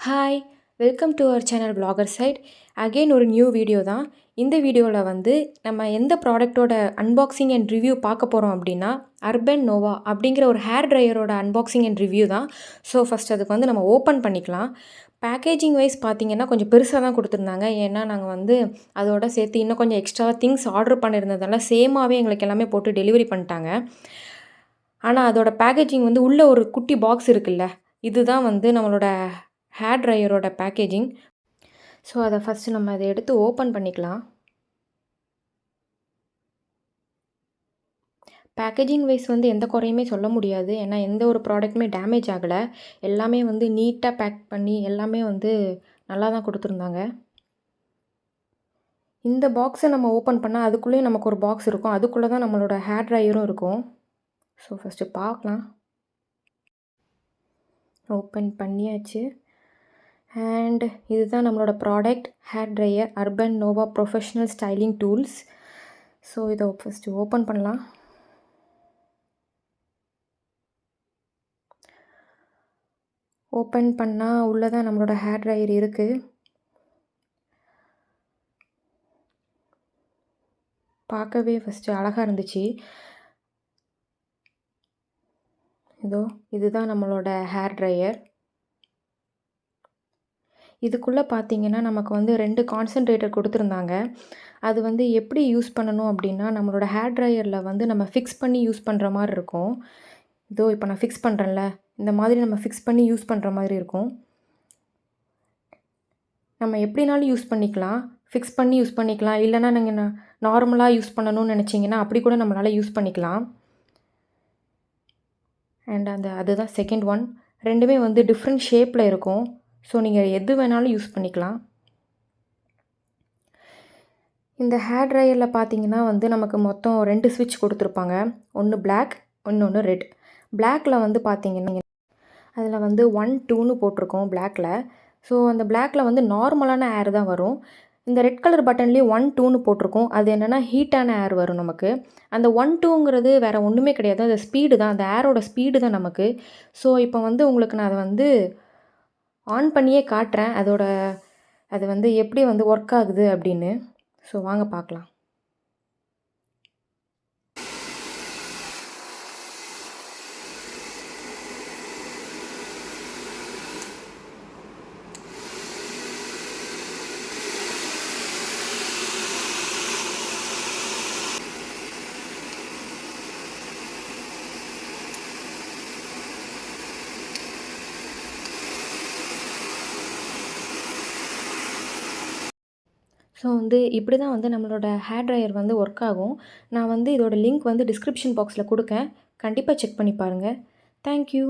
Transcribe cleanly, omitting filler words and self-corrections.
Hi, welcome to our channel Vlogger side. Again ஒரு new video தான். இந்த வீடியோவில் வந்து நம்ம எந்த ப்ராடக்ட்டோட அன்பாக்சிங் அண்ட் ரிவ்யூ பார்க்க போகிறோம் அப்படின்னா URBANNOVA அப்படிங்கிற ஒரு ஹேர் ட்ரையரோட அன்பாக்சிங் அண்ட் ரிவ்யூ தான். ஸோ ஃபஸ்ட் அதுக்கு வந்து நம்ம ஓப்பன் பண்ணிக்கலாம். பேக்கேஜிங் வைஸ் பார்த்திங்கன்னா கொஞ்சம் பெருசாக தான் கொடுத்துருந்தாங்க. ஏன்னா நாங்கள் வந்து அதோட சேர்த்து இன்னும் கொஞ்சம் எக்ஸ்ட்ரா திங்ஸ் ஆர்டர் பண்ணியிருந்ததால சேமாகவே எங்களுக்கு எல்லாமே போட்டு டெலிவரி பண்ணிட்டாங்க. ஆனால் அதோட பேக்கேஜிங் வந்து உள்ளே ஒரு குட்டி பாக்ஸ் இருக்குல்ல, இதுதான் வந்து நம்மளோட ஹேர் ட்ரையரோட பேக்கேஜிங். ஸோ அதை ஃபஸ்ட்டு நம்ம அதை எடுத்து ஓப்பன் பண்ணிக்கலாம். பேக்கேஜிங் வைஸ் வந்து எந்த குறையுமே சொல்ல முடியாது. ஏன்னா எந்த ஒரு ப்ராடக்ட்டுமே டேமேஜ் ஆகலை. எல்லாமே வந்து நீட்டாக பேக் பண்ணி எல்லாமே வந்து நல்லா தான் கொடுத்துருந்தாங்க. இந்த பாக்ஸை நம்ம ஓப்பன் பண்ணால் அதுக்குள்ளேயும் நமக்கு ஒரு பாக்ஸ் இருக்கும். அதுக்குள்ளே தான் நம்மளோட ஹேர் ட்ரையரும் இருக்கும். ஸோ ஃபஸ்ட்டு பார்க்கலாம். ஓப்பன் பண்ணியாச்சு. அண்ட் இதுதான் நம்மளோட product, hair dryer URBANNOVA professional styling tools. So இதை ஃபஸ்ட்டு ஓப்பன் பண்ணலாம். ஓப்பன் பண்ணால் உள்ளே தான் நம்மளோட ஹேர் ட்ரையர் இருக்குது. பார்க்கவே ஃபஸ்ட்டு அழகாக இருந்துச்சு. இதுதான் நம்மளோட ஹேர் ட்ரையர். இதுக்குள்ளே பார்த்தீங்கன்னா நமக்கு வந்து 2 கான்சன்ட்ரேட்டர் கொடுத்துருந்தாங்க. அது வந்து எப்படி யூஸ் பண்ணணும் அப்படின்னா, நம்மளோட ஹேர் ட்ரையரில் வந்து நம்ம ஃபிக்ஸ் பண்ணி யூஸ் பண்ணுற மாதிரி இருக்கும். இப்போ நான் ஃபிக்ஸ் பண்ணுறேன்ல, இந்த மாதிரி நம்ம ஃபிக்ஸ் பண்ணி யூஸ் பண்ணுற மாதிரி இருக்கும். நம்ம எப்படினாலும் யூஸ் பண்ணிக்கலாம். ஃபிக்ஸ் பண்ணி யூஸ் பண்ணிக்கலாம். இல்லைனா நீங்கள் நார்மலாக யூஸ் பண்ணணும்னு நினச்சிங்கன்னா அப்படி கூட நம்மளால் யூஸ் பண்ணிக்கலாம். அண்ட் அதுதான் செகண்ட் ஒன். ரெண்டுமே வந்து டிஃப்ரெண்ட் ஷேப்பில் இருக்கும். ஸோ நீங்கள் எது வேணாலும் யூஸ் பண்ணிக்கலாம். இந்த ஹேர் ட்ரையரில் பார்த்தீங்கன்னா வந்து நமக்கு மொத்தம் 2 ஸ்விட்ச் கொடுத்துருப்பாங்க. ஒன்று பிளாக், இன்னொன்று ரெட். பிளாக்கில் வந்து பார்த்தீங்கன்னா அதில் வந்து 1, 2ன்னு போட்டிருக்கோம் பிளாக்கில். ஸோ அந்த பிளாக்கில் வந்து நார்மலான ஏர் தான் வரும். இந்த ரெட் கலர் பட்டன்லேயும் 1, 2ன்னு போட்டிருக்கோம். அது என்னென்னா ஹீட்டான ஏர் வரும் நமக்கு. அந்த 1, 2ங்கிறது வேறு ஒன்றுமே கிடையாது. அந்த ஸ்பீடு தான், அந்த ஏரோட ஸ்பீடு தான் நமக்கு. ஸோ இப்போ வந்து உங்களுக்கு நான் அதை வந்து ஆன் பண்ணியே காட்டுறேன். அது வந்து எப்படி வந்து ஒர்க் ஆகுது அப்படின்னு. ஸோ வாங்க பார்க்கலாம். ஸோ வந்து இப்படி தான் வந்து நம்மளோட ஹேர் ட்ரையர் வந்து ஒர்க் ஆகும். நான் வந்து இதோட லிங்க் வந்து டிஸ்கிரிப்ஷன் பாக்ஸில் கொடுக்கேன். கண்டிப்பாக செக் பண்ணி பாருங்கள். தேங்க்யூ.